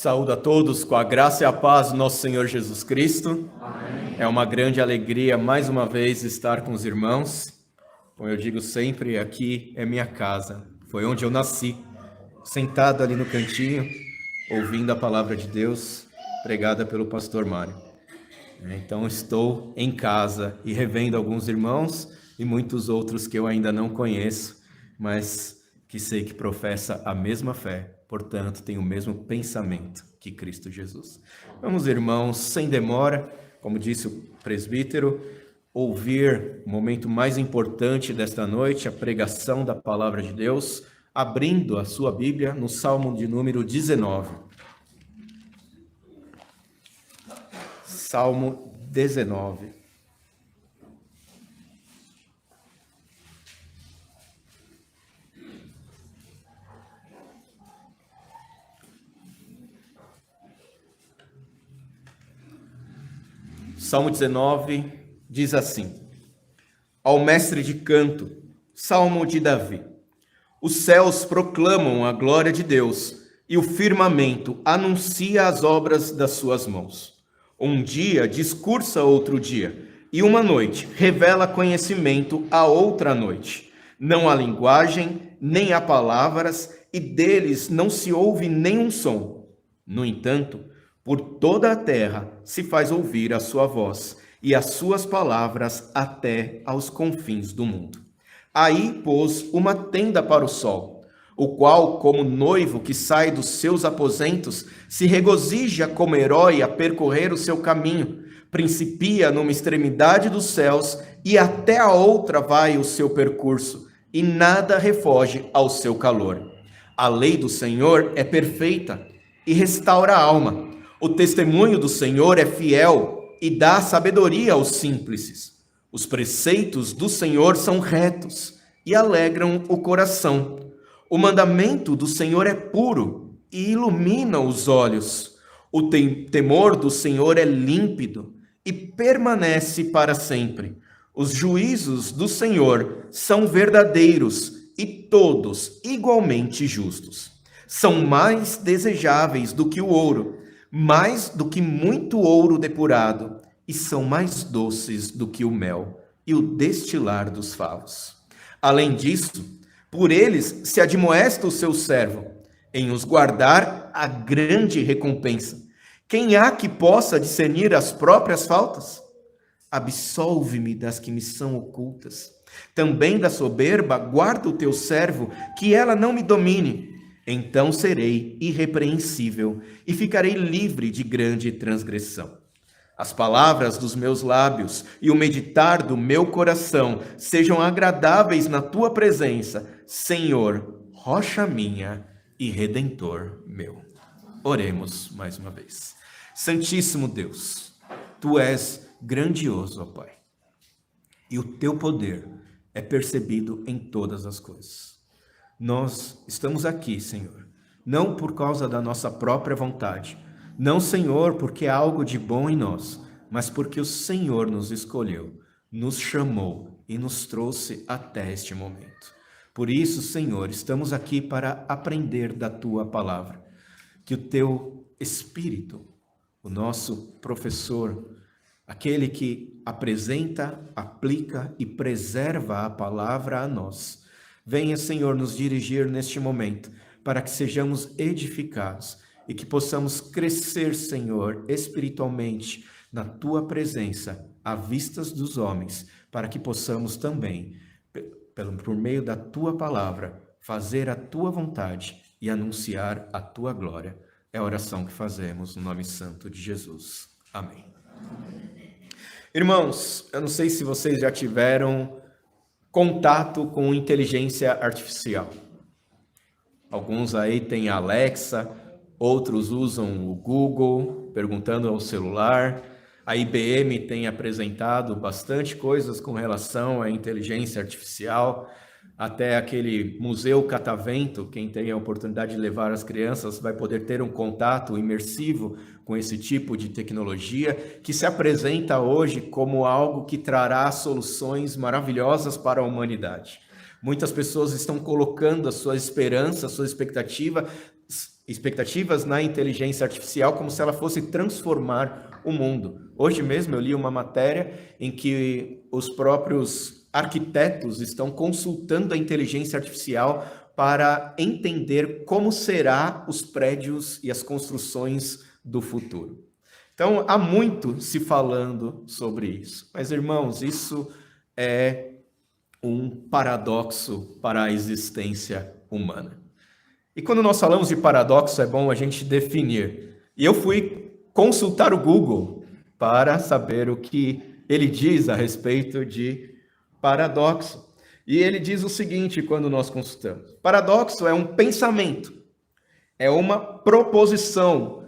Saúdo a todos com a graça e a paz do nosso Senhor Jesus Cristo. Amém. É uma grande alegria mais uma vez estar com os irmãos. Como eu digo sempre, aqui é minha casa. Foi onde eu nasci, sentado ali no cantinho, ouvindo a palavra de Deus pregada pelo pastor Mário. Então estou em casa e revendo alguns irmãos e muitos outros que eu ainda não conheço, mas que sei que professa a mesma fé. Portanto, tem o mesmo pensamento que Cristo Jesus. Vamos, irmãos, sem demora, como disse o presbítero, ouvir o momento mais importante desta noite, a pregação da palavra de Deus, abrindo a sua Bíblia no Salmo de número 19. Salmo 19. Salmo 19 diz assim: ao mestre de canto, Salmo de Davi. Os céus proclamam a glória de Deus e o firmamento anuncia as obras das suas mãos. Um dia discursa outro dia e uma noite revela conhecimento a outra noite. Não há linguagem, nem há palavras e deles não se ouve nenhum som. No entanto, por toda a terra se faz ouvir a sua voz, e as suas palavras até aos confins do mundo. Aí pôs uma tenda para o sol, o qual, como noivo que sai dos seus aposentos, se regozija como herói a percorrer o seu caminho, principia numa extremidade dos céus, e até a outra vai o seu percurso, e nada refoge ao seu calor. A lei do Senhor é perfeita, e restaura a alma. O testemunho do Senhor é fiel e dá sabedoria aos simples. Os preceitos do Senhor são retos e alegram o coração. O mandamento do Senhor é puro e ilumina os olhos. O temor do Senhor é límpido e permanece para sempre. Os juízos do Senhor são verdadeiros e todos igualmente justos. São mais desejáveis do que o ouro, mais do que muito ouro depurado, e são mais doces do que o mel e o destilar dos favos. Além disso, por eles se admoesta o seu servo, em os guardar a grande recompensa. Quem há que possa discernir as próprias faltas? Absolve-me das que me são ocultas. Também da soberba guarda o teu servo, que ela não me domine. Então serei irrepreensível e ficarei livre de grande transgressão. As palavras dos meus lábios e o meditar do meu coração sejam agradáveis na tua presença, Senhor, rocha minha e redentor meu. Oremos mais uma vez. Santíssimo Deus, tu és grandioso, ó Pai, e o teu poder é percebido em todas as coisas. Nós estamos aqui, Senhor, não por causa da nossa própria vontade, não, Senhor, porque há algo de bom em nós, mas porque o Senhor nos escolheu, nos chamou e nos trouxe até este momento. Por isso, Senhor, estamos aqui para aprender da tua palavra. Que o teu Espírito, o nosso professor, aquele que apresenta, aplica e preserva a palavra a nós, venha, Senhor, nos dirigir neste momento, para que sejamos edificados e que possamos crescer, Senhor, espiritualmente, na Tua presença, à vistas dos homens, para que possamos também, por meio da Tua palavra, fazer a Tua vontade e anunciar a Tua glória. É a oração que fazemos no nome santo de Jesus. Amém. Irmãos, eu não sei se vocês já tiveram contato com inteligência artificial. Alguns aí têm a Alexa, outros usam o Google, perguntando ao celular. A IBM tem apresentado bastante coisas com relação à inteligência artificial. Até aquele Museu Catavento, quem tem a oportunidade de levar as crianças vai poder ter um contato imersivo com esse tipo de tecnologia, que se apresenta hoje como algo que trará soluções maravilhosas para a humanidade. Muitas pessoas estão colocando a sua esperança, a sua expectativa expectativas na inteligência artificial como se ela fosse transformar o mundo. Hoje mesmo eu li uma matéria em que os próprios arquitetos estão consultando a inteligência artificial para entender como serão os prédios e as construções do futuro. Então, há muito se falando sobre isso. Mas, irmãos, isso é um paradoxo para a existência humana. E quando nós falamos de paradoxo, é bom a gente definir. E eu fui consultar o Google para saber o que ele diz a respeito de paradoxo. E ele diz o seguinte quando nós consultamos: paradoxo é um pensamento, é uma proposição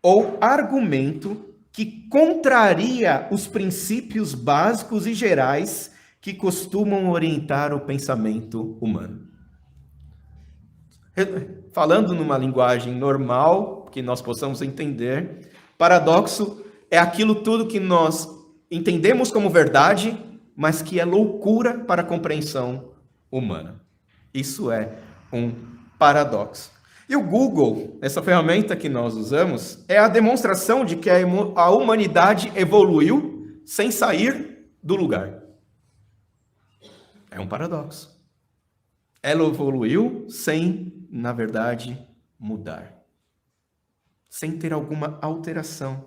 ou argumento que contraria os princípios básicos e gerais que costumam orientar o pensamento humano. Falando numa linguagem normal, que nós possamos entender, paradoxo é aquilo tudo que nós entendemos como verdade, mas que é loucura para a compreensão humana. Isso é um paradoxo. E o Google, essa ferramenta que nós usamos, é a demonstração de que a humanidade evoluiu sem sair do lugar. É um paradoxo. Ela evoluiu sem, na verdade, mudar. Sem ter alguma alteração.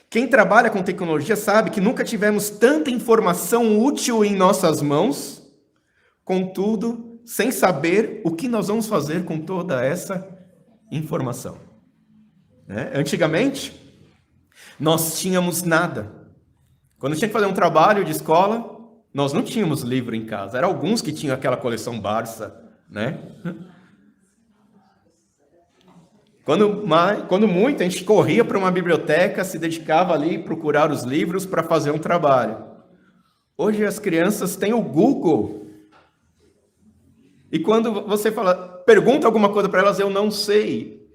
Quem trabalha com tecnologia sabe que nunca tivemos tanta informação útil em nossas mãos, contudo, sem saber o que nós vamos fazer com toda essa informação. Antigamente, nós tínhamos nada. Quando tinha que fazer um trabalho de escola, nós não tínhamos livro em casa. Eram alguns que tinham aquela coleção Barça, né? Quando muito, a gente corria para uma biblioteca, se dedicava ali a procurar os livros para fazer um trabalho. Hoje as crianças têm o Google. E quando você pergunta alguma coisa para elas, eu não sei.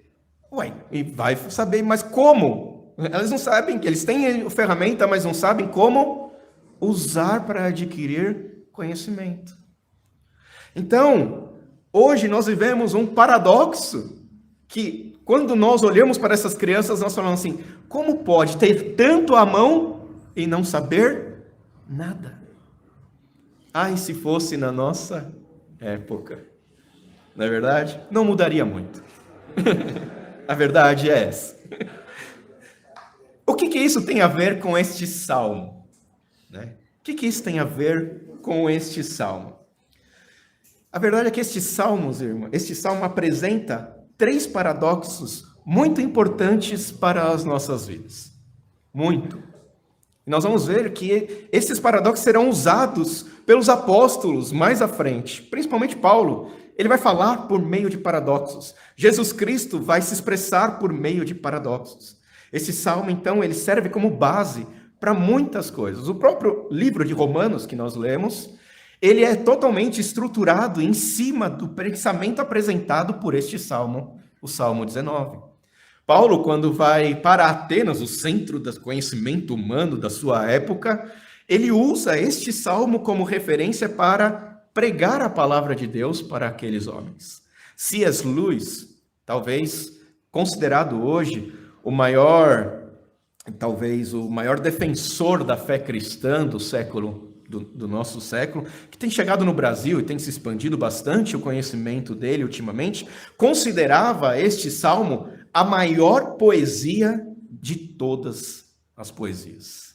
E vai saber, mas como? Elas não sabem, eles têm a ferramenta, mas não sabem como usar para adquirir conhecimento. Então, hoje nós vivemos um paradoxo que, quando nós olhamos para essas crianças, nós falamos assim: como pode ter tanto à mão e não saber nada? Ai, se fosse na nossa época. Não é verdade? Não mudaria muito. A verdade é essa. O que isso tem a ver com este salmo? O que isso tem a ver com este salmo? A verdade é que este salmo apresenta 3 paradoxos muito importantes para as nossas vidas. Muito. E nós vamos ver que esses paradoxos serão usados pelos apóstolos mais à frente, principalmente Paulo. Ele vai falar por meio de paradoxos. Jesus Cristo vai se expressar por meio de paradoxos. Esse salmo, então, ele serve como base para muitas coisas. O próprio livro de Romanos que nós lemos, ele é totalmente estruturado em cima do pensamento apresentado por este salmo, o Salmo 19. Paulo, quando vai para Atenas, o centro do conhecimento humano da sua época, ele usa este salmo como referência para pregar a palavra de Deus para aqueles homens. C.S. Lewis, talvez considerado hoje o maior defensor da fé cristã do nosso século, que tem chegado no Brasil e tem se expandido bastante o conhecimento dele ultimamente, considerava este salmo a maior poesia de todas as poesias.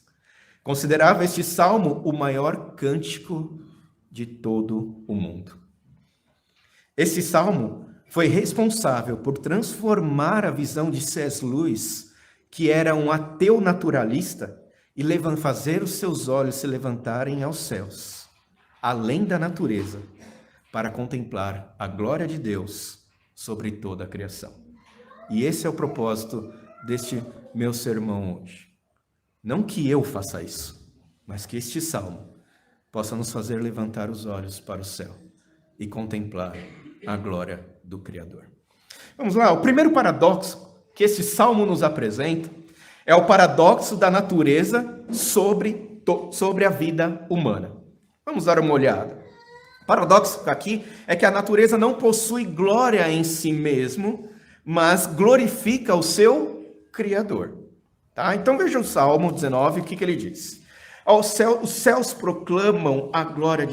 Considerava este salmo o maior cântico de todo o mundo. Esse salmo foi responsável por transformar a visão de C.S. Lewis, que era um ateu naturalista, e fazer os seus olhos se levantarem aos céus, além da natureza, para contemplar a glória de Deus sobre toda a criação. E esse é o propósito deste meu sermão hoje. Não que eu faça isso, mas que este salmo possa nos fazer levantar os olhos para o céu e contemplar a glória do Criador. Vamos lá, o primeiro paradoxo que esse salmo nos apresenta é o paradoxo da natureza sobre a vida humana. Vamos dar uma olhada. O paradoxo aqui é que a natureza não possui glória em si mesmo, mas glorifica o seu Criador. Tá? Então veja o Salmo 19, o que ele diz. Os céus proclamam a glória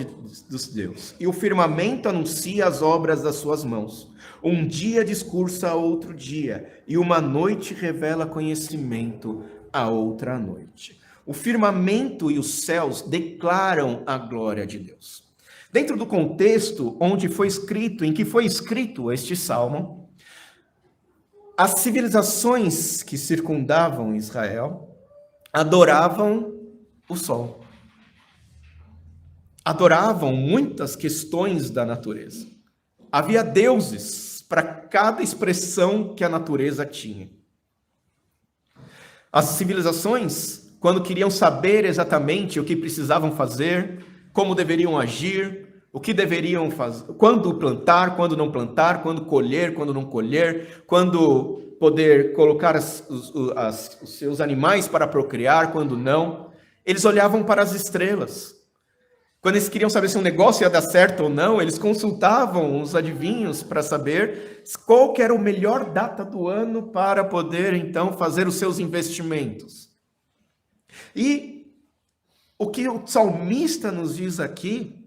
dos Deus, e o firmamento anuncia as obras das suas mãos. Um dia discursa a outro dia, e uma noite revela conhecimento a outra noite. O firmamento e os céus declaram a glória de Deus. Dentro do contexto onde foi escrito, em que foi escrito este salmo, as civilizações que circundavam Israel adoravam o sol. Adoravam muitas questões da natureza. Havia deuses para cada expressão que a natureza tinha. As civilizações, quando queriam saber exatamente o que precisavam fazer, como deveriam agir, o que deveriam fazer, quando plantar, quando não plantar, quando colher, quando não colher, quando poder colocar os seus animais para procriar, quando não, eles olhavam para as estrelas. Quando eles queriam saber se um negócio ia dar certo ou não, eles consultavam os adivinhos para saber qual que era a melhor data do ano para poder, então, fazer os seus investimentos. E o que o salmista nos diz aqui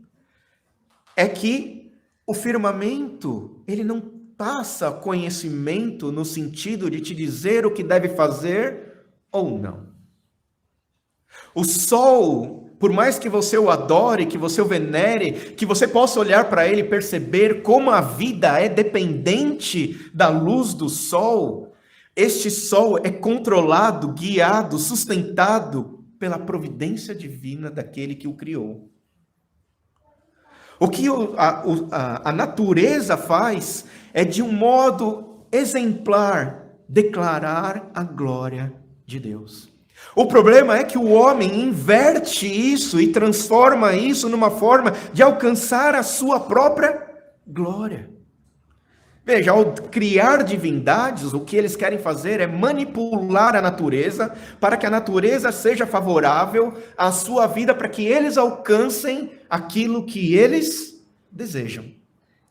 é que o firmamento, ele não passa conhecimento no sentido de te dizer o que deve fazer ou não. O sol, por mais que você o adore, que você o venere, que você possa olhar para ele e perceber como a vida é dependente da luz do sol, este sol é controlado, guiado, sustentado pela providência divina daquele que o criou. O que a natureza faz é, de um modo exemplar, declarar a glória de Deus. O problema é que o homem inverte isso e transforma isso numa forma de alcançar a sua própria glória. Veja, ao criar divindades, o que eles querem fazer é manipular a natureza para que a natureza seja favorável à sua vida, para que eles alcancem aquilo que eles desejam.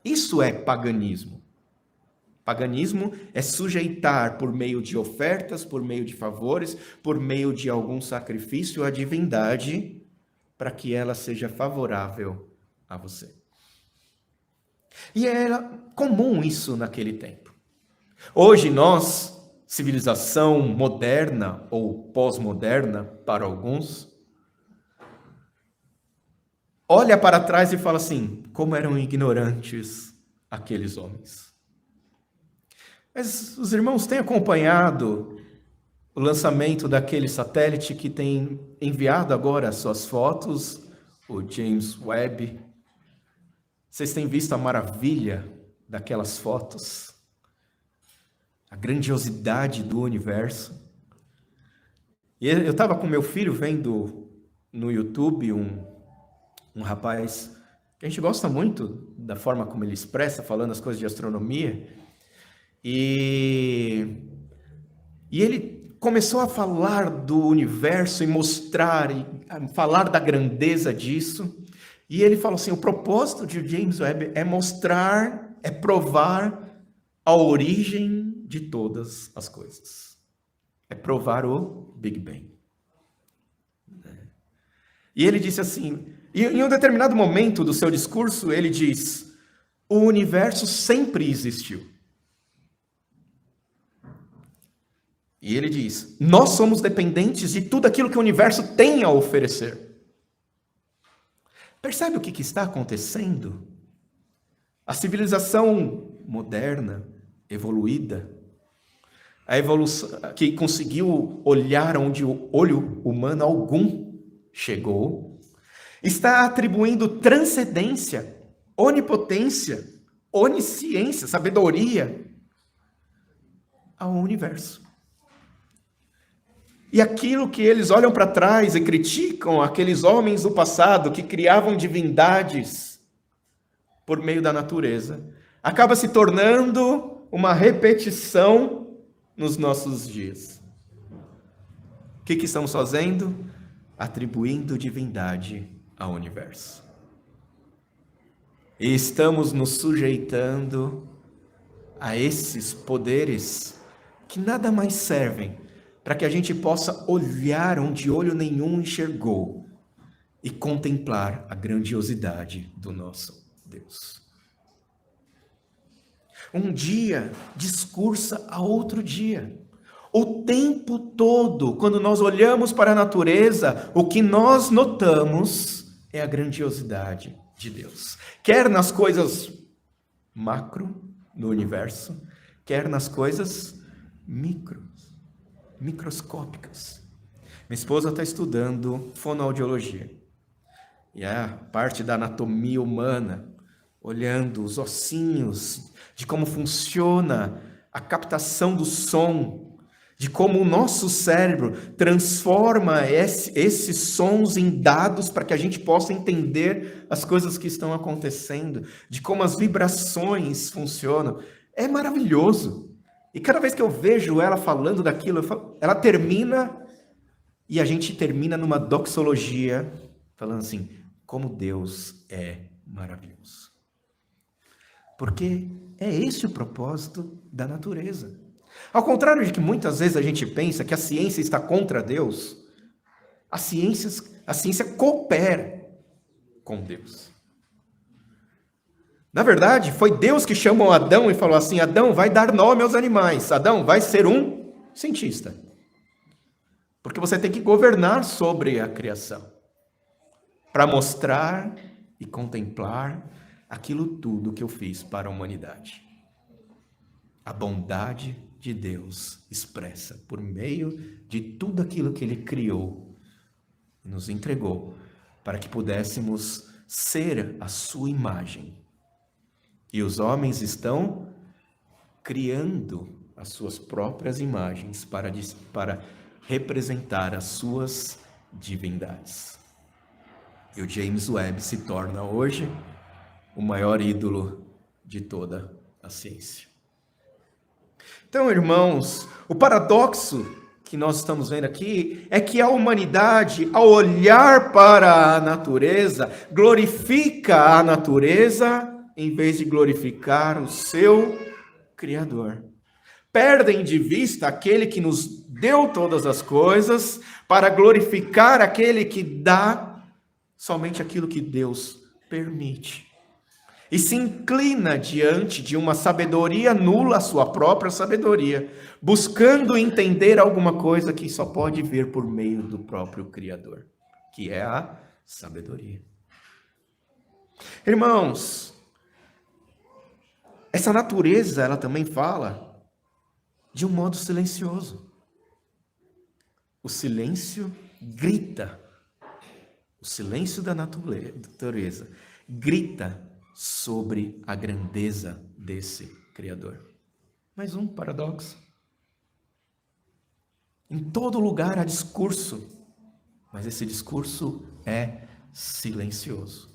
Isso é paganismo. Paganismo é sujeitar por meio de ofertas, por meio de favores, por meio de algum sacrifício a divindade para que ela seja favorável a você. E era comum isso naquele tempo. Hoje nós, civilização moderna ou pós-moderna para alguns, olha para trás e fala assim, como eram ignorantes aqueles homens. Mas os irmãos têm acompanhado o lançamento daquele satélite que tem enviado agora as suas fotos, o James Webb. Vocês têm visto a maravilha daquelas fotos? A grandiosidade do universo. E eu estava com meu filho vendo no YouTube um rapaz que a gente gosta muito da forma como ele expressa, falando as coisas de astronomia. E ele começou a falar do universo e mostrar, e falar da grandeza disso. E ele falou assim, o propósito de James Webb é mostrar, é provar a origem de todas as coisas. É provar o Big Bang. E ele disse assim, e em um determinado momento do seu discurso, ele diz, o universo sempre existiu. E ele diz, nós somos dependentes de tudo aquilo que o universo tem a oferecer. Percebe o que está acontecendo? A civilização moderna, evoluída, a evolução que conseguiu olhar onde o olho humano algum chegou, está atribuindo transcendência, onipotência, onisciência, sabedoria ao universo. E aquilo que eles olham para trás e criticam aqueles homens do passado que criavam divindades por meio da natureza, acaba se tornando uma repetição nos nossos dias. O que estamos fazendo? Atribuindo divindade ao universo. E estamos nos sujeitando a esses poderes que nada mais servem para que a gente possa olhar onde olho nenhum enxergou e contemplar a grandiosidade do nosso Deus. Um dia discursa a outro dia. O tempo todo, quando nós olhamos para a natureza, o que nós notamos é a grandiosidade de Deus. Quer nas coisas macro do universo, quer nas coisas microscópicas. Minha esposa está estudando fonoaudiologia. E a parte da anatomia humana, olhando os ossinhos, de como funciona a captação do som, de como o nosso cérebro transforma esses sons em dados para que a gente possa entender as coisas que estão acontecendo, de como as vibrações funcionam. É maravilhoso. E cada vez que eu vejo ela falando daquilo, ela termina e a gente termina numa doxologia, falando assim, como Deus é maravilhoso. Porque é esse o propósito da natureza. Ao contrário de que muitas vezes a gente pensa que a ciência está contra Deus, a ciência coopera com Deus. Na verdade, foi Deus que chamou Adão e falou assim, Adão, vai dar nome aos animais. Adão, vai ser um cientista. Porque você tem que governar sobre a criação. Para mostrar e contemplar aquilo tudo que eu fiz para a humanidade. A bondade de Deus expressa por meio de tudo aquilo que Ele criou e nos entregou para que pudéssemos ser a sua imagem. E os homens estão criando as suas próprias imagens para representar as suas divindades. E o James Webb se torna hoje o maior ídolo de toda a ciência. Então, irmãos, o paradoxo que nós estamos vendo aqui é que a humanidade, ao olhar para a natureza, glorifica a natureza em vez de glorificar o seu Criador. Perdem de vista aquele que nos deu todas as coisas para glorificar aquele que dá somente aquilo que Deus permite. E se inclina diante de uma sabedoria nula, a sua própria sabedoria, buscando entender alguma coisa que só pode vir por meio do próprio Criador, que é a sabedoria. Irmãos, essa natureza, ela também fala de um modo silencioso. O silêncio grita. O silêncio da natureza grita sobre a grandeza desse Criador. Mais um paradoxo. Em todo lugar há discurso, mas esse discurso é silencioso.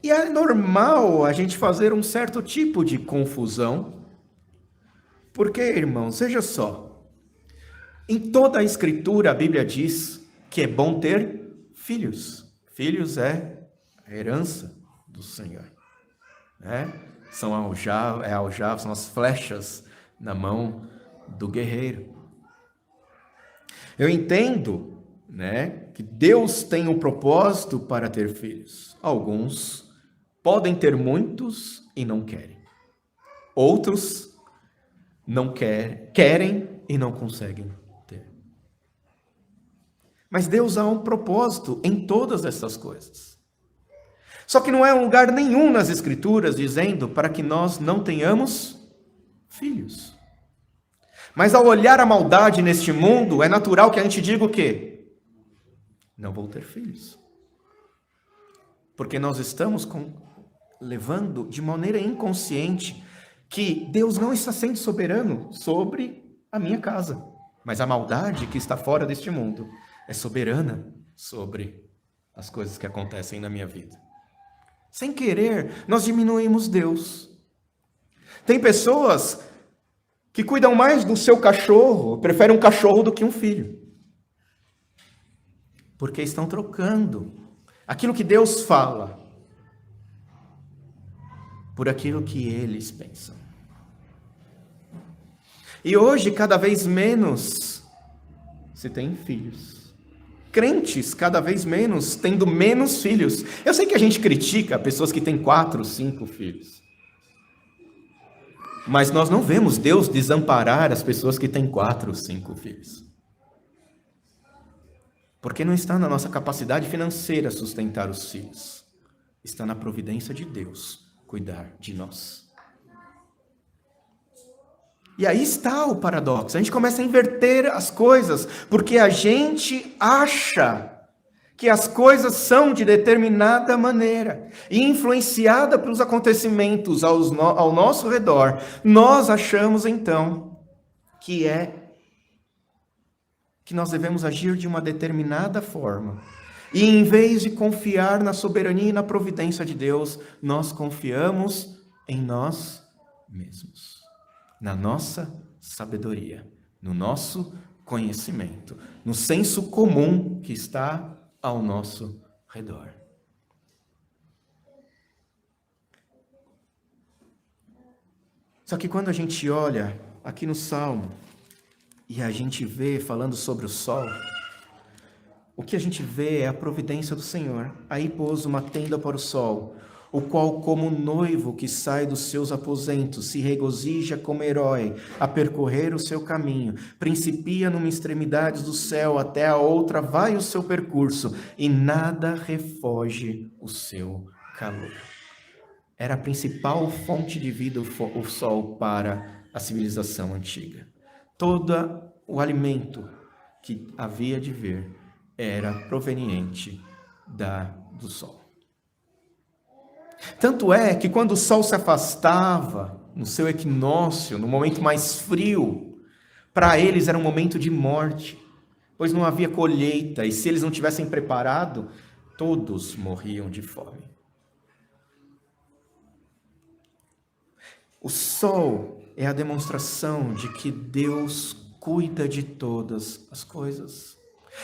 E é normal a gente fazer um certo tipo de confusão, porque, irmãos, veja só, em toda a Escritura a Bíblia diz que é bom ter filhos. Filhos é a herança do Senhor, né? São aljavas, são as flechas na mão do guerreiro. Eu entendo, né, que Deus tem um propósito para ter filhos. Alguns podem ter muitos e não querem. Outros não querem e não conseguem ter. Mas Deus há um propósito em todas essas coisas. Só que não é um lugar nenhum nas Escrituras dizendo para que nós não tenhamos filhos. Mas ao olhar a maldade neste mundo, é natural que a gente diga o quê? Não vou ter filhos. Porque nós estamos levando de maneira inconsciente que Deus não está sendo soberano sobre a minha casa. Mas a maldade que está fora deste mundo é soberana sobre as coisas que acontecem na minha vida. Sem querer, nós diminuímos Deus. Tem pessoas que cuidam mais do seu cachorro, preferem um cachorro do que um filho. Porque estão trocando aquilo que Deus fala por aquilo que eles pensam. E hoje, cada vez menos se tem filhos. Crentes, cada vez menos, tendo menos filhos. Eu sei que a gente critica pessoas que têm 4, 5 filhos. Mas nós não vemos Deus desamparar as pessoas que têm 4, 5 filhos. Porque não está na nossa capacidade financeira sustentar os filhos. Está na providência de Deus cuidar de nós. E aí está o paradoxo. A gente começa a inverter as coisas, porque a gente acha que as coisas são de determinada maneira, e influenciada pelos acontecimentos ao nosso redor, nós achamos então que nós devemos agir de uma determinada forma. E em vez de confiar na soberania e na providência de Deus, nós confiamos em nós mesmos, na nossa sabedoria, no nosso conhecimento, no senso comum que está ao nosso redor. Só que quando a gente olha aqui no Salmo e a gente vê falando sobre o sol, o que a gente vê é a providência do Senhor. Aí pôs uma tenda para o sol, o qual, como noivo que sai dos seus aposentos, se regozija como herói a percorrer o seu caminho, principia numa extremidade do céu, até a outra vai o seu percurso, e nada refoge o seu calor. Era a principal fonte de vida o sol para a civilização antiga. Todo o alimento que havia de vir era proveniente do sol. Tanto é que quando o sol se afastava, no seu equinócio, no momento mais frio, para eles era um momento de morte, pois não havia colheita, e se eles não tivessem preparado, todos morriam de fome. O sol é a demonstração de que Deus cuida de todas as coisas.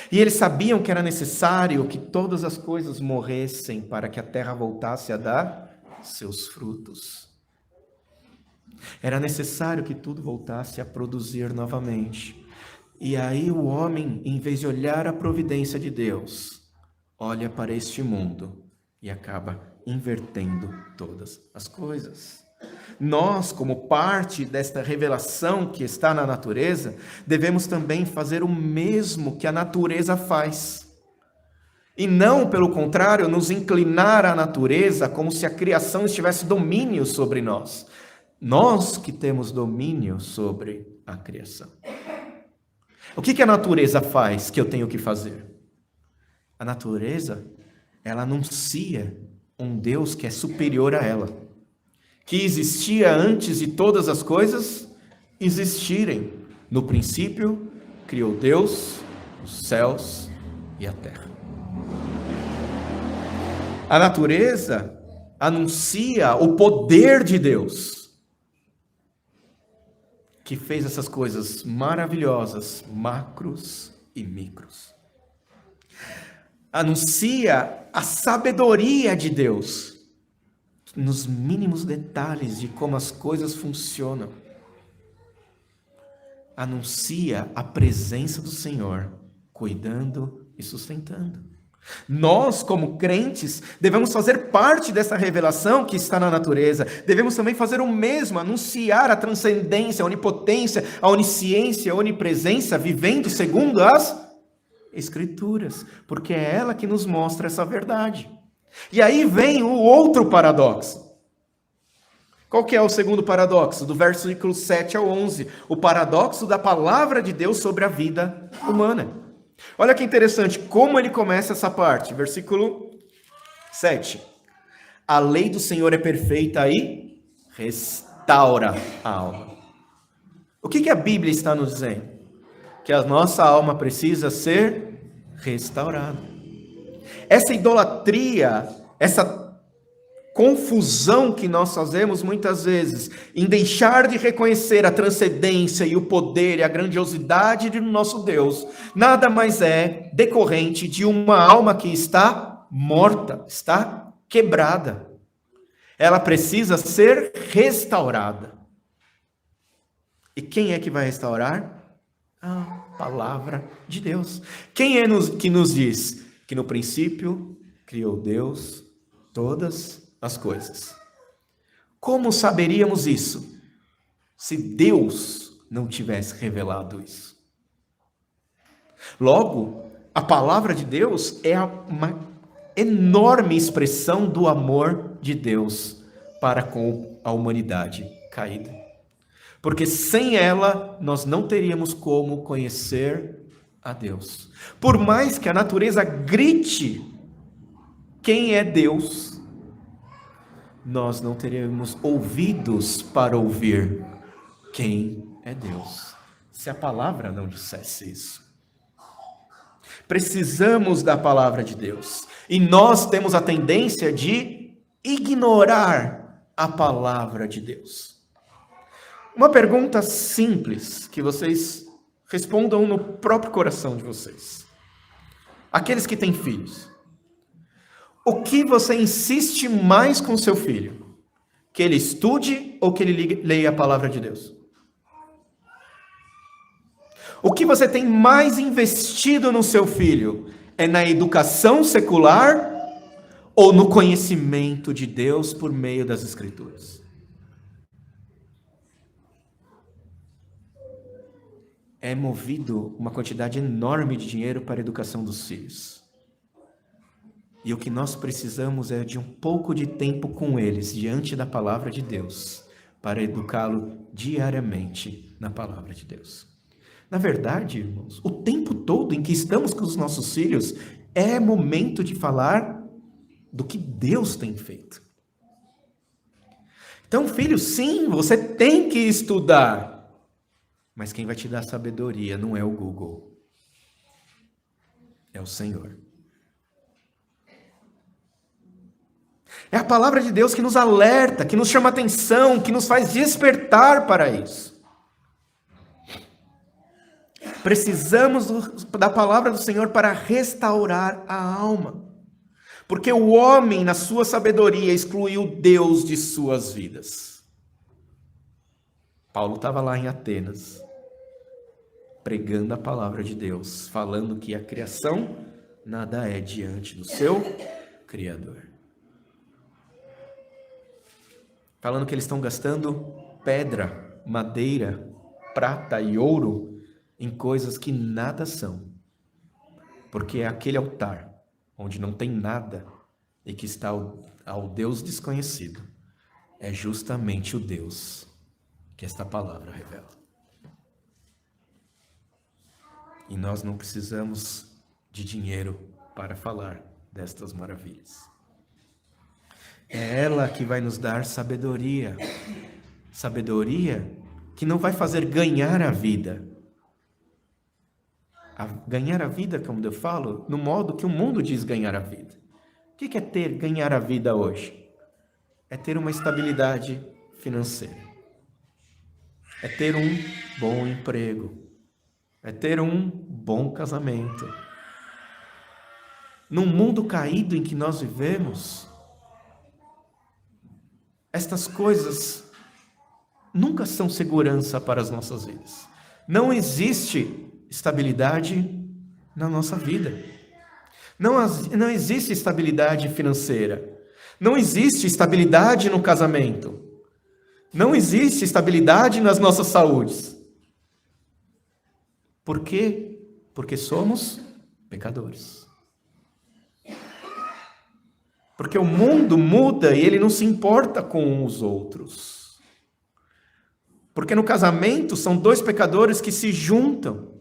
E eles sabiam que era necessário que todas as coisas morressem para que a terra voltasse a dar seus frutos. Era necessário que tudo voltasse a produzir novamente. E aí o homem, em vez de olhar a providência de Deus, olha para este mundo e acaba invertendo todas as coisas. Nós, como parte desta revelação que está na natureza, devemos também fazer o mesmo que a natureza faz. E não, pelo contrário, nos inclinar à natureza como se a criação estivesse domínio sobre nós. Nós que temos domínio sobre a criação. O que a natureza faz que eu tenho que fazer? A natureza, ela anuncia um Deus que é superior a ela, que existia antes de todas as coisas existirem. No princípio, criou Deus os céus e a terra. A natureza anuncia o poder de Deus, que fez essas coisas maravilhosas, macros e micros. Anuncia a sabedoria de Deus, nos mínimos detalhes de como as coisas funcionam. Anuncia a presença do Senhor, cuidando e sustentando. Nós, como crentes, devemos fazer parte dessa revelação que está na natureza. Devemos também fazer o mesmo, anunciar a transcendência, a onipotência, a onisciência, a onipresença, vivendo segundo as Escrituras, porque é ela que nos mostra essa verdade. E aí vem o outro paradoxo. Qual que é o segundo paradoxo? Do versículo 7 ao 11. O paradoxo da palavra de Deus sobre a vida humana. Olha que interessante como ele começa essa parte. Versículo 7. A lei do Senhor é perfeita e restaura a alma. O que a Bíblia está nos dizendo? Que a nossa alma precisa ser restaurada. Essa idolatria, essa confusão que nós fazemos muitas vezes em deixar de reconhecer a transcendência e o poder e a grandiosidade do nosso Deus, nada mais é decorrente de uma alma que está morta, está quebrada. Ela precisa ser restaurada. E quem é que vai restaurar? A palavra de Deus. Quem é que nos diz que no princípio criou Deus todas as coisas? Como saberíamos isso se Deus não tivesse revelado isso? Logo, a palavra de Deus é uma enorme expressão do amor de Deus para com a humanidade caída. Porque sem ela, nós não teríamos como conhecer a Deus. Por mais que a natureza grite quem é Deus, nós não teríamos ouvidos para ouvir quem é Deus, se a palavra não dissesse isso. Precisamos da palavra de Deus. E nós temos a tendência de ignorar a palavra de Deus. Uma pergunta simples que vocês respondam no próprio coração de vocês. Aqueles que têm filhos. O que você insiste mais com seu filho? Que ele estude ou que ele leia a palavra de Deus? O que você tem mais investido no seu filho? É na educação secular ou no conhecimento de Deus por meio das Escrituras? É movido uma quantidade enorme de dinheiro para a educação dos filhos. E o que nós precisamos é de um pouco de tempo com eles, diante da palavra de Deus, para educá-lo diariamente na palavra de Deus. Na verdade, irmãos, o tempo todo em que estamos com os nossos filhos é momento de falar do que Deus tem feito. Então, filho, sim, você tem que estudar. Mas quem vai te dar sabedoria não é o Google. É o Senhor. É a palavra de Deus que nos alerta, que nos chama atenção, que nos faz despertar para isso. Precisamos da palavra do Senhor para restaurar a alma. Porque o homem, na sua sabedoria, excluiu Deus de suas vidas. Paulo estava lá em Atenas, pregando a palavra de Deus, falando que a criação nada é diante do seu Criador. Falando que eles estão gastando pedra, madeira, prata e ouro em coisas que nada são. Porque é aquele altar onde não tem nada e que está ao Deus desconhecido. É justamente o Deus que esta palavra revela. E nós não precisamos de dinheiro para falar destas maravilhas. É ela que vai nos dar sabedoria. Sabedoria que não vai fazer ganhar a vida. Ganhar a vida, como eu falo, no modo que o mundo diz ganhar a vida. O que é ganhar a vida hoje? É ter uma estabilidade financeira. É ter um bom emprego. É ter um bom casamento. Num mundo caído em que nós vivemos, estas coisas nunca são segurança para as nossas vidas. Não existe estabilidade na nossa vida. Não existe estabilidade financeira. Não existe estabilidade no casamento. Não existe estabilidade nas nossas saúdes. Por quê? Porque somos pecadores. Porque o mundo muda e ele não se importa com os outros. Porque no casamento são dois pecadores que se juntam.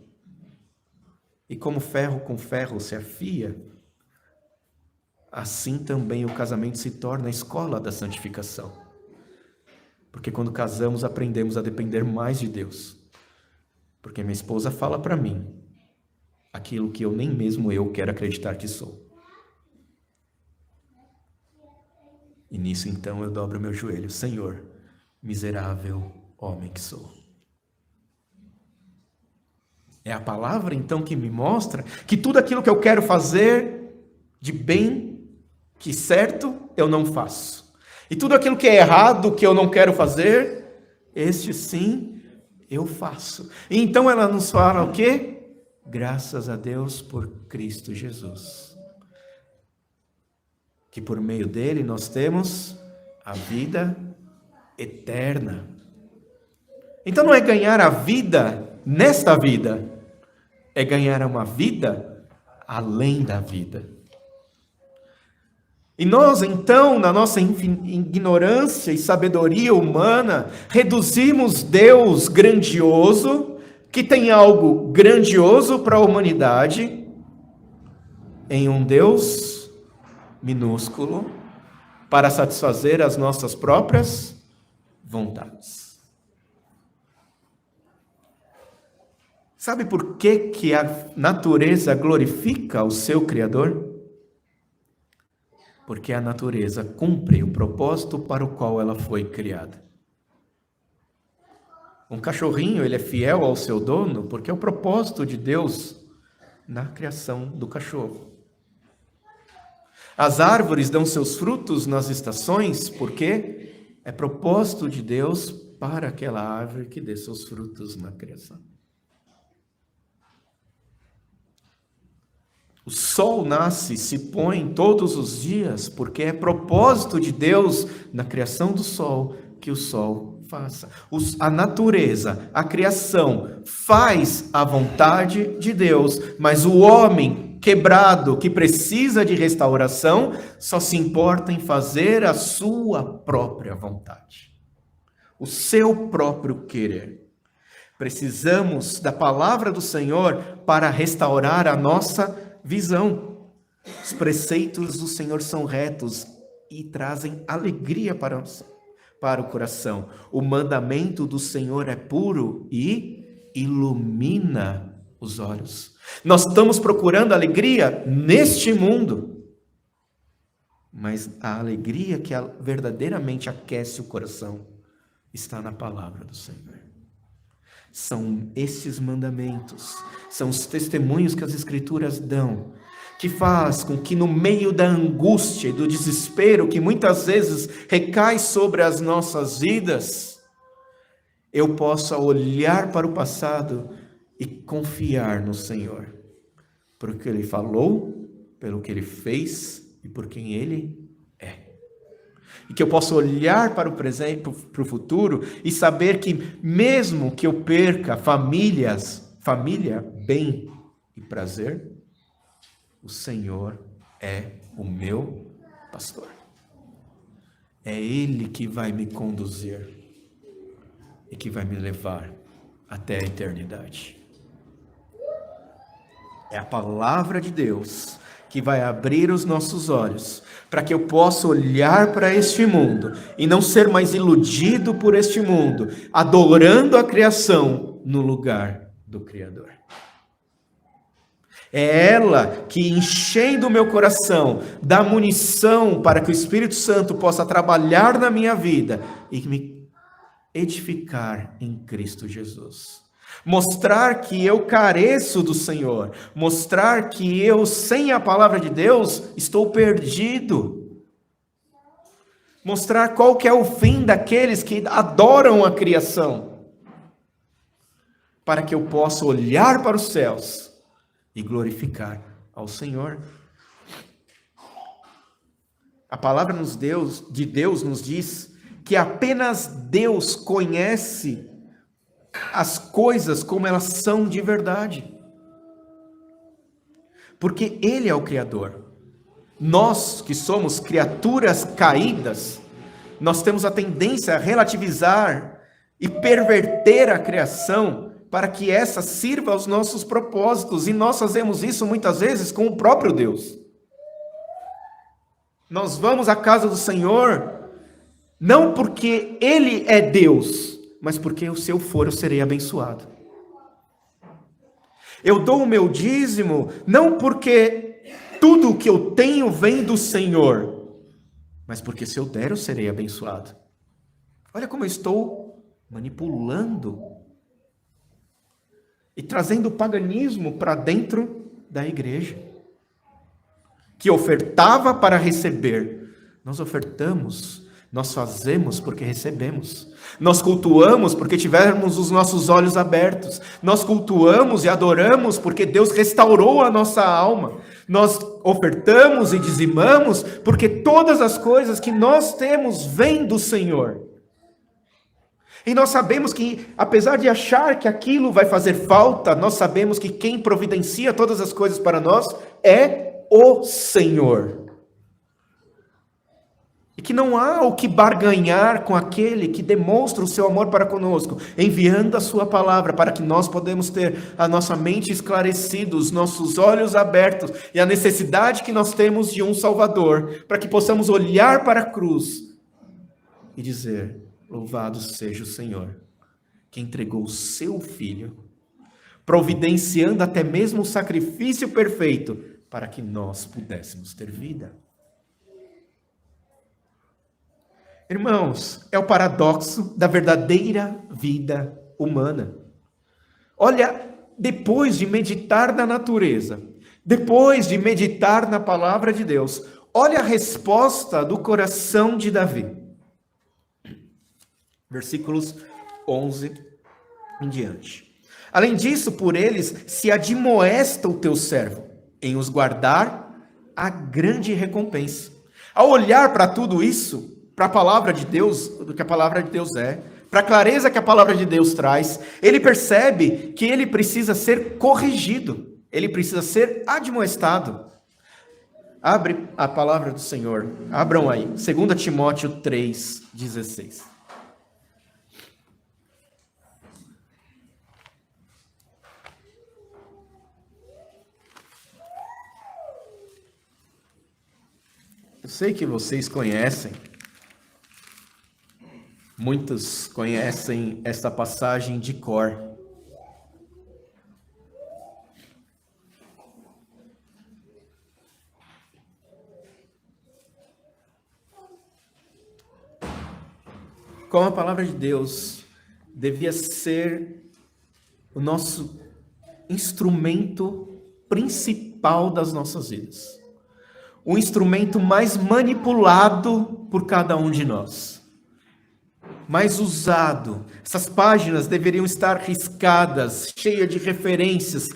E como ferro com ferro se afia, assim também o casamento se torna a escola da santificação. Porque quando casamos aprendemos a depender mais de Deus. Porque minha esposa fala para mim aquilo que eu nem mesmo eu quero acreditar que sou. E nisso então eu dobro meu joelho. Senhor, miserável homem que sou. É a palavra então que me mostra que tudo aquilo que eu quero fazer de bem, que certo, eu não faço. E tudo aquilo que é errado, que eu não quero fazer, este sim, eu faço. E então ela nos fala o quê? Graças a Deus por Cristo Jesus. Que por meio dele nós temos a vida eterna. Então não é ganhar a vida nesta vida, é ganhar uma vida além da vida. E nós, então, na nossa ignorância e sabedoria humana, reduzimos Deus grandioso, que tem algo grandioso para a humanidade, em um Deus minúsculo, para satisfazer as nossas próprias vontades. Sabe por que a natureza glorifica o seu Criador? Porque a natureza cumpre o propósito para o qual ela foi criada. Um cachorrinho, ele é fiel ao seu dono porque é o propósito de Deus na criação do cachorro. As árvores dão seus frutos nas estações porque é propósito de Deus para aquela árvore que dê seus frutos na criação. O sol nasce, se põe todos os dias, porque é propósito de Deus na criação do sol que o sol faça. A natureza, a criação faz a vontade de Deus, mas o homem quebrado, que precisa de restauração, só se importa em fazer a sua própria vontade, o seu próprio querer. Precisamos da palavra do Senhor para restaurar a nossa visão. Os preceitos do Senhor são retos e trazem alegria para o coração. O mandamento do Senhor é puro e ilumina os olhos. Nós estamos procurando alegria neste mundo, mas a alegria que verdadeiramente aquece o coração está na palavra do Senhor. São esses mandamentos, são os testemunhos que as Escrituras dão, que faz com que no meio da angústia e do desespero que muitas vezes recai sobre as nossas vidas, eu possa olhar para o passado e confiar no Senhor, por que Ele falou, pelo que Ele fez e por quem Ele é. E que eu possa olhar para o presente, para o futuro e saber que mesmo que eu perca família, bem e prazer, o Senhor é o meu pastor. É Ele que vai me conduzir e que vai me levar até a eternidade. É a palavra de Deus que vai abrir os nossos olhos para que eu possa olhar para este mundo e não ser mais iludido por este mundo, adorando a criação no lugar do Criador. É ela que, enchendo o meu coração, dá munição para que o Espírito Santo possa trabalhar na minha vida e me edificar em Cristo Jesus. Mostrar que eu careço do Senhor, mostrar que eu, sem a palavra de Deus, estou perdido. Mostrar qual que é o fim daqueles que adoram a criação, para que eu possa olhar para os céus e glorificar ao Senhor. A palavra de Deus nos diz que apenas Deus conhece as coisas como elas são de verdade. Porque Ele é o Criador. Nós, que somos criaturas caídas, nós temos a tendência a relativizar e perverter a criação para que essa sirva aos nossos propósitos. E nós fazemos isso muitas vezes com o próprio Deus. Nós vamos à casa do Senhor, não porque Ele é Deus, mas porque se eu for, eu serei abençoado. Eu dou o meu dízimo, não porque tudo o que eu tenho vem do Senhor, mas porque se eu der, eu serei abençoado. Olha como eu estou manipulando e trazendo o paganismo para dentro da igreja, que ofertava para receber. Nós ofertamos Nós fazemos porque recebemos. Nós cultuamos porque tivemos os nossos olhos abertos. Nós cultuamos e adoramos porque Deus restaurou a nossa alma. Nós ofertamos e dizimamos porque todas as coisas que nós temos vêm do Senhor. E nós sabemos que, apesar de achar que aquilo vai fazer falta, nós sabemos que quem providencia todas as coisas para nós é o Senhor. E que não há o que barganhar com aquele que demonstra o seu amor para conosco, enviando a sua palavra para que nós podemos ter a nossa mente esclarecida, os nossos olhos abertos e a necessidade que nós temos de um Salvador, para que possamos olhar para a cruz e dizer: louvado seja o Senhor, que entregou o seu Filho, providenciando até mesmo o sacrifício perfeito para que nós pudéssemos ter vida. Irmãos, é o paradoxo da verdadeira vida humana. Olha, depois de meditar na natureza, depois de meditar na palavra de Deus, olha a resposta do coração de Davi. Versículos 11 em diante. Além disso, por eles se admoesta o teu servo, em os guardar a grande recompensa. Ao olhar para tudo isso, para a palavra de Deus, do que a palavra de Deus é, para a clareza que a palavra de Deus traz, ele percebe que ele precisa ser corrigido, ele precisa ser admoestado. Abre a palavra do Senhor, abram aí, 2 Timóteo 3,16. Eu sei que vocês conhecem, muitos conhecem esta passagem de cor. Como a palavra de Deus devia ser o nosso instrumento principal das nossas vidas. O instrumento mais manipulado por cada um de nós. Mais usado. Essas páginas deveriam estar riscadas, cheias de referências,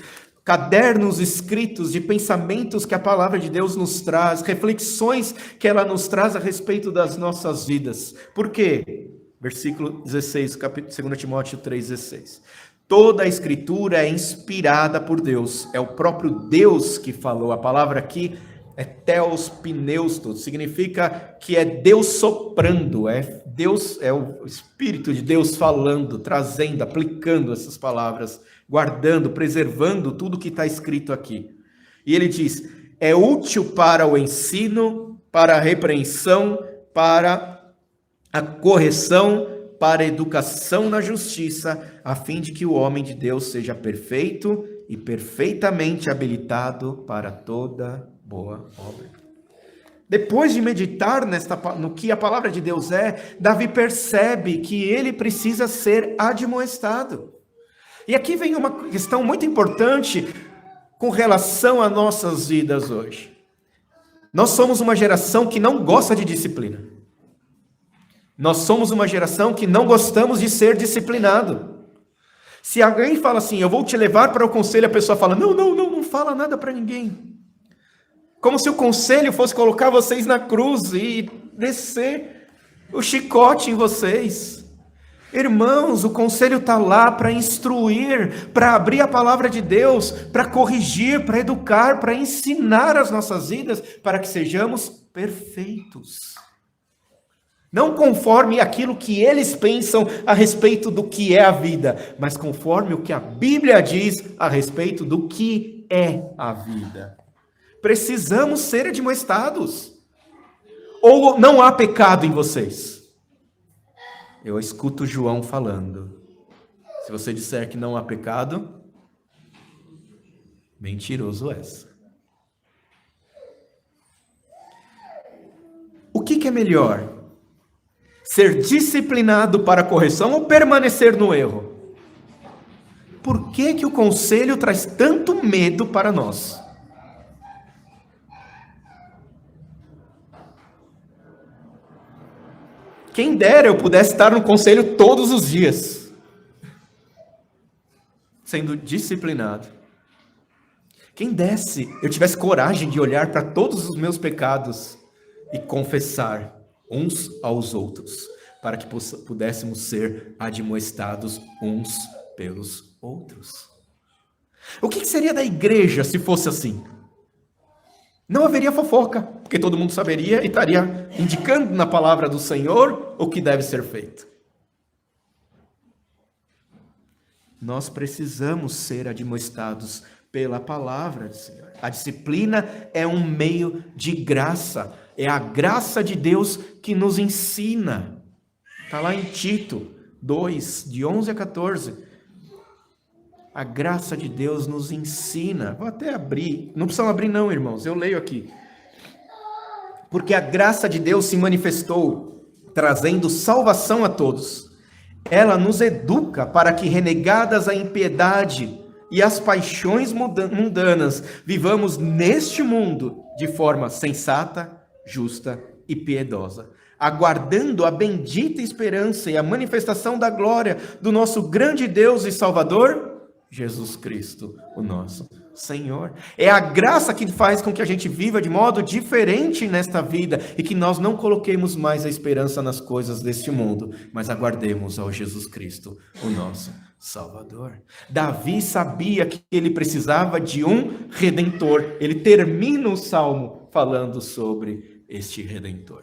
cadernos escritos de pensamentos que a palavra de Deus nos traz, reflexões que ela nos traz a respeito das nossas vidas. Por quê? Versículo 16, 2 Timóteo 3,16. Toda a escritura é inspirada por Deus. É o próprio Deus que falou. A palavra aqui é Theos Pneustos, significa que é Deus soprando, Deus, é o Espírito de Deus falando, trazendo, aplicando essas palavras, guardando, preservando tudo que está escrito aqui. E ele diz, é útil para o ensino, para a repreensão, para a correção, para a educação na justiça, a fim de que o homem de Deus seja perfeito e perfeitamente habilitado para toda boa obra. Depois de meditar no que a palavra de Deus é, Davi percebe que ele precisa ser admoestado. E aqui vem uma questão muito importante com relação às nossas vidas hoje. Nós somos uma geração que não gosta de disciplina. Nós somos uma geração que não gostamos de ser disciplinado. Se alguém fala assim, eu vou te levar para o conselho, a pessoa fala, não fala nada para ninguém. Como se o conselho fosse colocar vocês na cruz e descer o chicote em vocês. Irmãos, o conselho está lá para instruir, para abrir a palavra de Deus, para corrigir, para educar, para ensinar as nossas vidas, para que sejamos perfeitos. Não conforme aquilo que eles pensam a respeito do que é a vida, mas conforme o que a Bíblia diz a respeito do que é a vida. Precisamos ser admoestados. Ou não há pecado em vocês? Eu escuto João falando. Se você disser que não há pecado, mentiroso és. O que é melhor? Ser disciplinado para a correção ou permanecer no erro? Por que o conselho traz tanto medo para nós? Quem dera eu pudesse estar no conselho todos os dias, sendo disciplinado. Quem desse eu tivesse coragem de olhar para todos os meus pecados e confessar uns aos outros, para que pudéssemos ser admoestados uns pelos outros. O que seria da igreja se fosse assim? Não haveria fofoca, porque todo mundo saberia e estaria indicando na palavra do Senhor o que deve ser feito. Nós precisamos ser admoestados pela palavra do Senhor. A disciplina é um meio de graça. É a graça de Deus que nos ensina. Está lá em Tito 2, de 11 a 14. A graça de Deus nos ensina. Vou até abrir. Não precisam abrir não, irmãos. Eu leio aqui. Porque a graça de Deus se manifestou, trazendo salvação a todos. Ela nos educa para que, renegadas a impiedade e as paixões mundanas, vivamos neste mundo de forma sensata, justa e piedosa, aguardando a bendita esperança e a manifestação da glória do nosso grande Deus e Salvador, Jesus Cristo, o nosso Senhor. É a graça que faz com que a gente viva de modo diferente nesta vida e que nós não coloquemos mais a esperança nas coisas deste mundo, mas aguardemos ao Jesus Cristo, o nosso Salvador. Davi sabia que ele precisava de um Redentor. Ele termina o Salmo falando sobre este Redentor.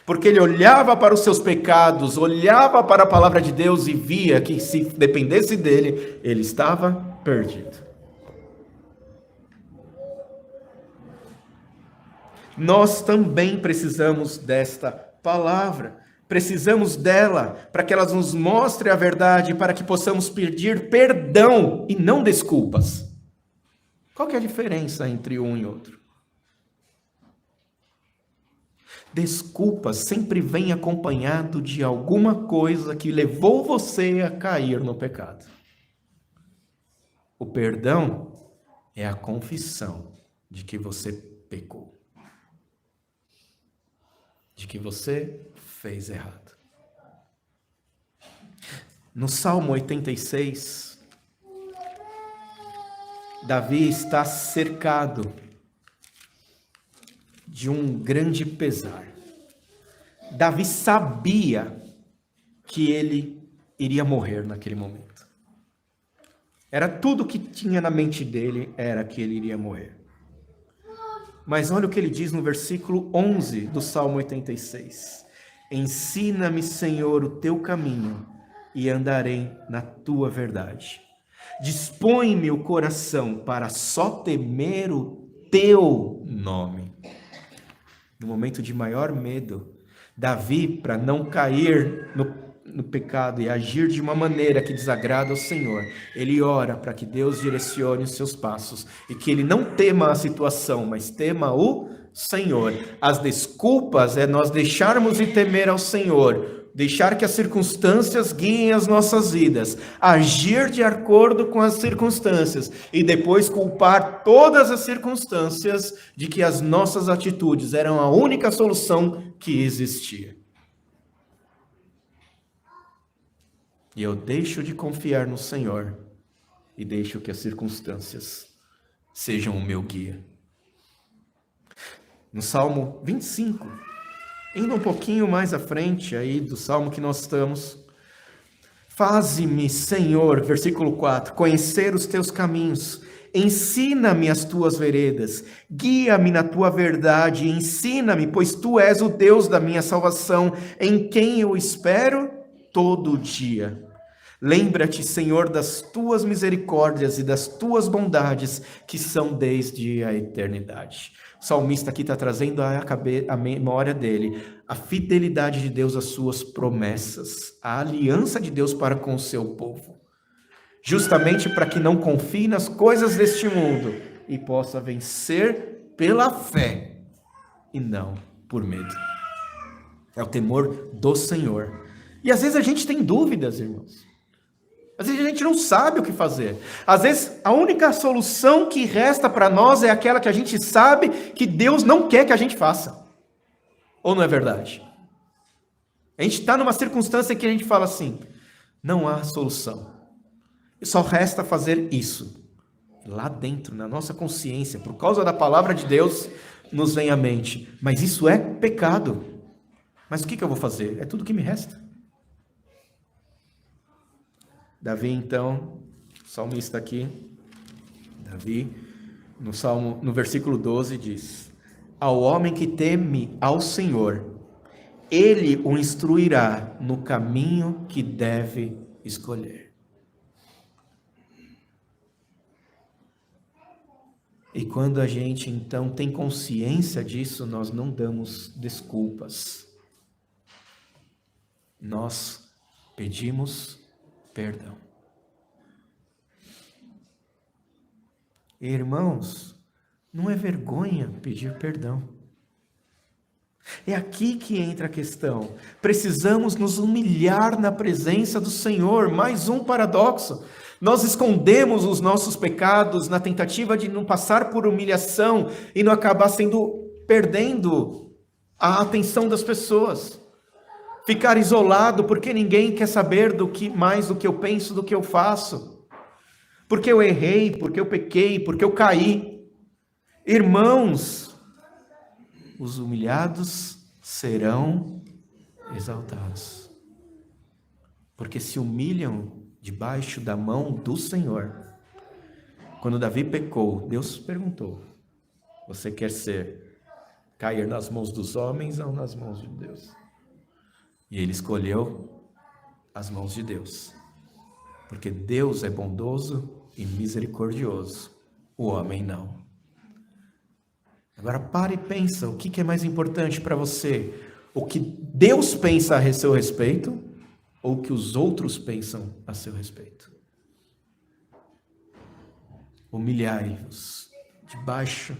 Porque ele olhava para os seus pecados, olhava para a palavra de Deus e via que se dependesse dele, ele estava perdido. Nós também precisamos desta palavra. Precisamos dela para que ela nos mostre a verdade, para que possamos pedir perdão e não desculpas. Qual que é a diferença entre um e outro? Desculpas sempre vem acompanhado de alguma coisa que levou você a cair no pecado. O perdão é a confissão de que você pecou, de que você fez errado. No Salmo 86, Davi está cercado de um grande pesar. Davi sabia que ele iria morrer naquele momento. Era tudo que tinha na mente dele, era que ele iria morrer. Mas olha o que ele diz no versículo 11 do Salmo 86. Ensina-me, Senhor, o teu caminho e andarei na tua verdade. Dispõe-me o coração para só temer o teu nome. No momento de maior medo, Davi, para não cair no pecado e agir de uma maneira que desagrada ao Senhor, ele ora para que Deus direcione os seus passos e que ele não tema a situação, mas tema o Senhor. As desculpas é nós deixarmos de temer ao Senhor, deixar que as circunstâncias guiem as nossas vidas, agir de acordo com as circunstâncias e depois culpar todas as circunstâncias de que as nossas atitudes eram a única solução que existia. E eu deixo de confiar no Senhor e deixo que as circunstâncias sejam o meu guia. No Salmo 25, indo um pouquinho mais à frente aí do Salmo que nós estamos, faze-me, Senhor, versículo 4, conhecer os teus caminhos, ensina-me as tuas veredas, guia-me na tua verdade, ensina-me, pois tu és o Deus da minha salvação, em quem eu espero todo dia. Lembra-te, Senhor, das tuas misericórdias e das tuas bondades, que são desde a eternidade. O salmista aqui está trazendo à memória dele a fidelidade de Deus às suas promessas, a aliança de Deus para com o seu povo, justamente para que não confie nas coisas deste mundo e possa vencer pela fé e não por medo. É o temor do Senhor. E às vezes a gente tem dúvidas, irmãos. Às vezes a gente não sabe o que fazer. Às vezes a única solução que resta para nós é aquela que a gente sabe que Deus não quer que a gente faça. Ou não é verdade? A gente está numa circunstância que a gente fala assim, não há solução. Só resta fazer isso. Lá dentro, na nossa consciência, por causa da palavra de Deus, nos vem à mente. Mas isso é pecado. Mas o que eu vou fazer? É tudo que me resta. Davi, então, o salmista aqui, Davi, no versículo 12 diz: ao homem que teme ao Senhor, ele o instruirá no caminho que deve escolher. E quando a gente então tem consciência disso, nós não damos desculpas. Nós pedimos perdão. Irmãos, não é vergonha pedir perdão. É aqui que entra a questão. Precisamos nos humilhar na presença do Senhor. Mais um paradoxo. Nós escondemos os nossos pecados na tentativa de não passar por humilhação e não acabar perdendo a atenção das pessoas. Ficar isolado porque ninguém quer saber mais do que eu penso, do que eu faço. Porque eu errei, porque eu pequei, porque eu caí. Irmãos, os humilhados serão exaltados. Porque se humilham debaixo da mão do Senhor. Quando Davi pecou, Deus perguntou: você quer cair nas mãos dos homens ou nas mãos de Deus? E ele escolheu as mãos de Deus. Porque Deus é bondoso e misericordioso. O homem não. Agora para e pensa, o que é mais importante para você? O que Deus pensa a seu respeito ou o que os outros pensam a seu respeito? Humilhai-vos debaixo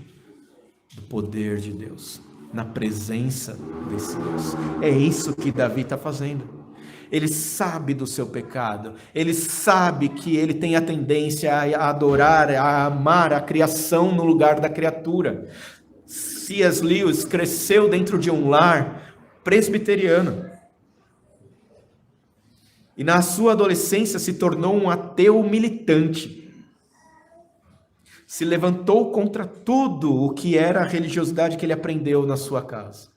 do poder de Deus, na presença desse Deus. É isso que Davi está fazendo. Ele sabe do seu pecado, ele sabe que ele tem a tendência a adorar, a amar a criação no lugar da criatura. C.S. Lewis cresceu dentro de um lar presbiteriano. E na sua adolescência se tornou um ateu militante. Se levantou contra tudo o que era a religiosidade que ele aprendeu na sua casa.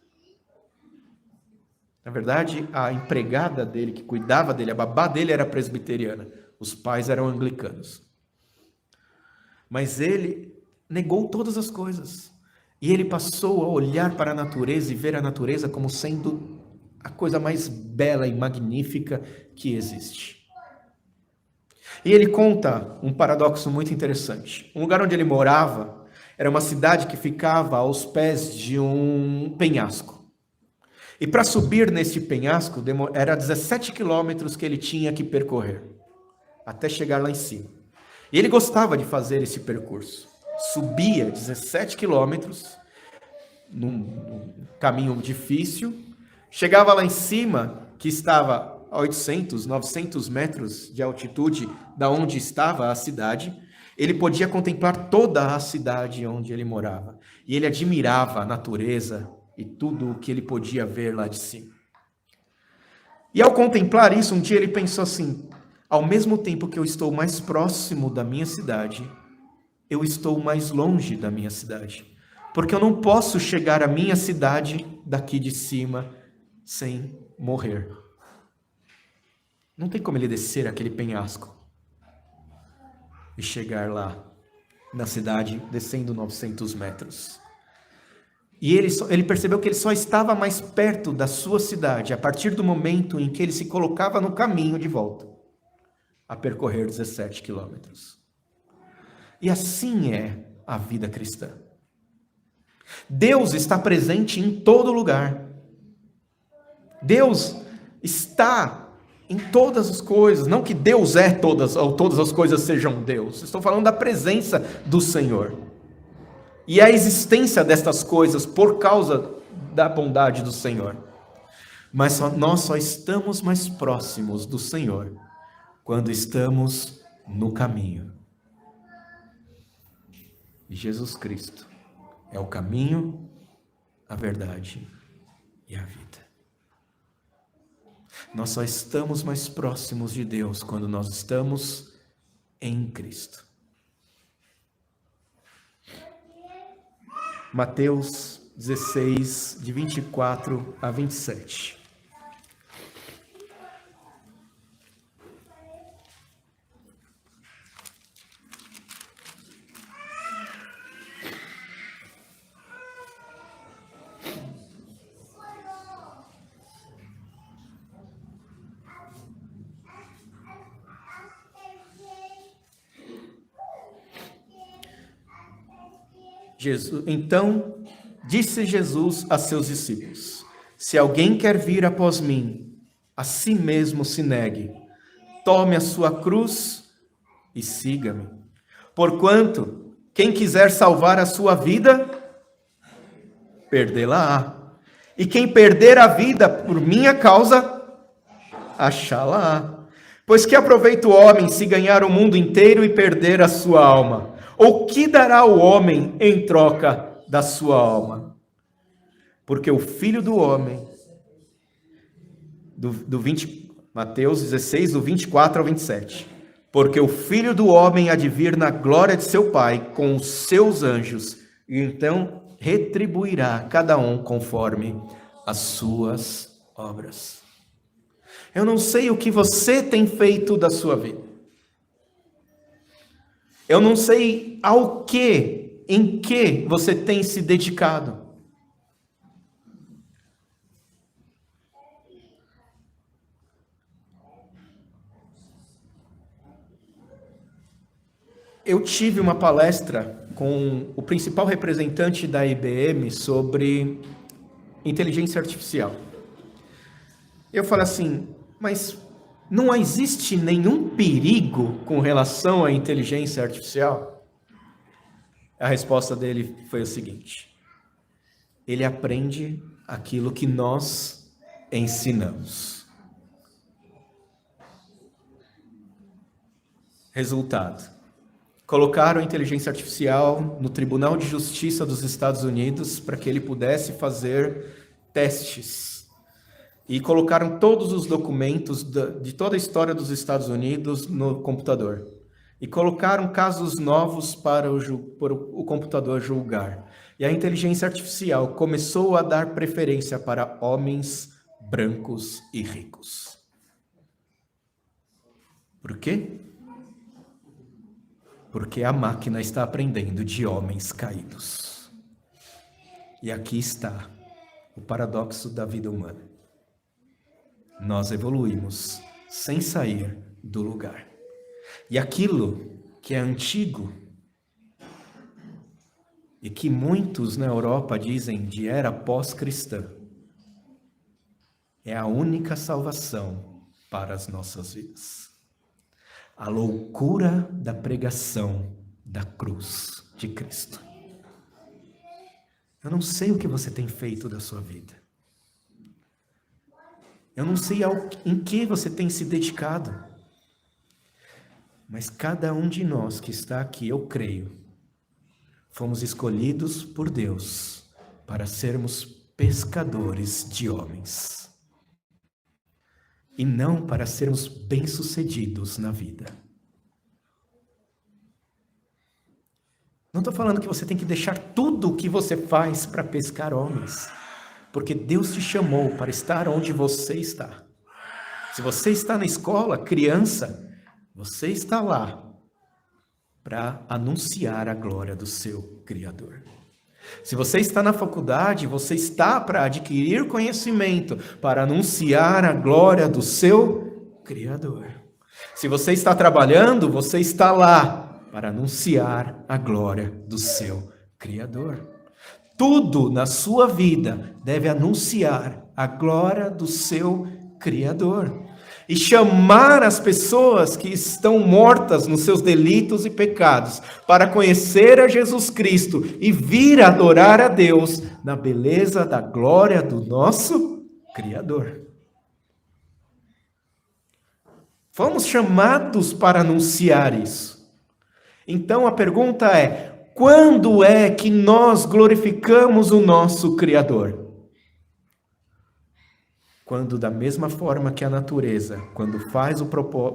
Na verdade, a empregada dele, que cuidava dele, a babá dele era presbiteriana. Os pais eram anglicanos. Mas ele negou todas as coisas. E ele passou a olhar para a natureza e ver a natureza como sendo a coisa mais bela e magnífica que existe. E ele conta um paradoxo muito interessante. O lugar onde ele morava era uma cidade que ficava aos pés de um penhasco. E para subir nesse penhasco, era 17 quilômetros que ele tinha que percorrer, até chegar lá em cima. E ele gostava de fazer esse percurso. Subia 17 quilômetros, num caminho difícil, chegava lá em cima, que estava a 800, 900 metros de altitude da onde estava a cidade. Ele podia contemplar toda a cidade onde ele morava. E ele admirava a natureza e tudo o que ele podia ver lá de cima. E ao contemplar isso, um dia ele pensou assim: ao mesmo tempo que eu estou mais próximo da minha cidade, eu estou mais longe da minha cidade. Porque eu não posso chegar à minha cidade daqui de cima sem morrer. Não tem como ele descer aquele penhasco e chegar lá na cidade descendo 900 metros. E ele percebeu que ele só estava mais perto da sua cidade a partir do momento em que ele se colocava no caminho de volta, a percorrer 17 quilômetros. E assim é a vida cristã. Deus está presente em todo lugar. Deus está em todas as coisas. Não que Deus é todas, ou todas as coisas sejam Deus. Estou falando da presença do Senhor. E a existência destas coisas por causa da bondade do Senhor. Mas nós só estamos mais próximos do Senhor quando estamos no caminho. E Jesus Cristo é o caminho, a verdade e a vida. Nós só estamos mais próximos de Deus quando nós estamos em Cristo. Mateus 16, de 24 a 27. Então disse Jesus a seus discípulos: se alguém quer vir após mim, a si mesmo se negue, tome a sua cruz e siga-me. Porquanto, quem quiser salvar a sua vida, perdê-la-á. E quem perder a vida por minha causa, achá-la-á. Pois que aproveita o homem se ganhar o mundo inteiro e perder a sua alma? Ou que dará o homem em troca da sua alma? Porque o Filho do Homem, Mateus 16, do 24 ao 27. Porque o Filho do Homem há de vir na glória de seu Pai com os seus anjos, e então retribuirá cada um conforme as suas obras. Eu não sei o que você tem feito da sua vida. Eu não sei ao que, em que você tem se dedicado. Eu tive uma palestra com o principal representante da IBM sobre inteligência artificial. Eu falei assim, mas não existe nenhum perigo com relação à inteligência artificial? A resposta dele foi o seguinte: ele aprende aquilo que nós ensinamos. Resultado: colocaram a inteligência artificial no Tribunal de Justiça dos Estados Unidos para que ele pudesse fazer testes. E colocaram todos os documentos de toda a história dos Estados Unidos no computador. E colocaram casos novos para o computador julgar. E a inteligência artificial começou a dar preferência para homens brancos e ricos. Por quê? Porque a máquina está aprendendo de homens caídos. E aqui está o paradoxo da vida humana. Nós evoluímos sem sair do lugar. E aquilo que é antigo e que muitos na Europa dizem de era pós-cristã é a única salvação para as nossas vidas. A loucura da pregação da cruz de Cristo. Eu não sei o que você tem feito da sua vida. Eu não sei em que você tem se dedicado. Mas cada um de nós que está aqui, eu creio, fomos escolhidos por Deus para sermos pescadores de homens. E não para sermos bem-sucedidos na vida. Não estou falando que você tem que deixar tudo o que você faz para pescar homens. Porque Deus te chamou para estar onde você está. Se você está na escola, criança, você está lá para anunciar a glória do seu Criador. Se você está na faculdade, você está para adquirir conhecimento, para anunciar a glória do seu Criador. Se você está trabalhando, você está lá para anunciar a glória do seu Criador. Tudo na sua vida deve anunciar a glória do seu Criador. E chamar as pessoas que estão mortas nos seus delitos e pecados para conhecer a Jesus Cristo e vir adorar a Deus na beleza da glória do nosso Criador. Fomos chamados para anunciar isso. Então a pergunta é: quando é que nós glorificamos o nosso Criador? quando da mesma forma que a natureza, quando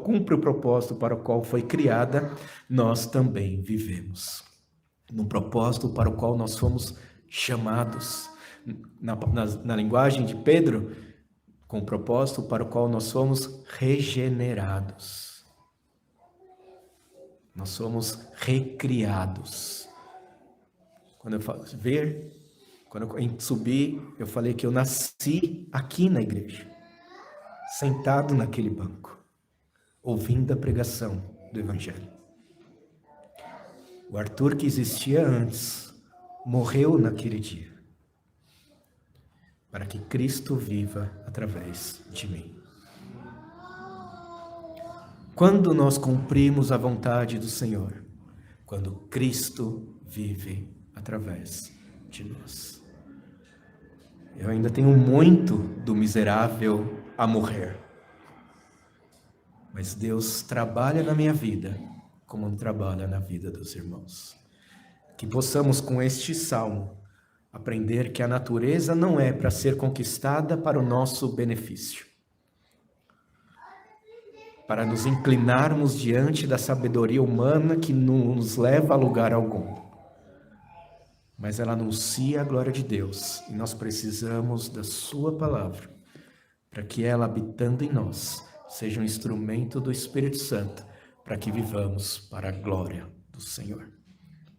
cumpre o propósito para o qual foi criada, nós também vivemos. No propósito para o qual nós fomos chamados. Na linguagem de Pedro, com o propósito para o qual nós fomos regenerados. Nós somos recriados. Quando eu falo quando eu subi, eu falei que eu nasci aqui na igreja, sentado naquele banco, ouvindo a pregação do Evangelho. O Arthur, que existia antes, morreu naquele dia, para que Cristo viva através de mim. Quando nós cumprimos a vontade do Senhor, quando Cristo vive através de nós. Eu ainda tenho muito do miserável a morrer, mas Deus trabalha na minha vida como trabalha na vida dos irmãos. Que possamos com este salmo aprender que a natureza não é para ser conquistada para o nosso benefício, para nos inclinarmos diante da sabedoria humana que não nos leva a lugar algum. Mas ela anuncia a glória de Deus e nós precisamos da sua palavra para que ela, habitando em nós, seja um instrumento do Espírito Santo para que vivamos para a glória do Senhor.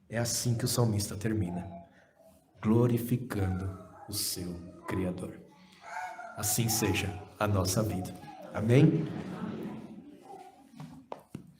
É assim que o salmista termina, glorificando o seu Criador. Assim seja a nossa vida. Amém?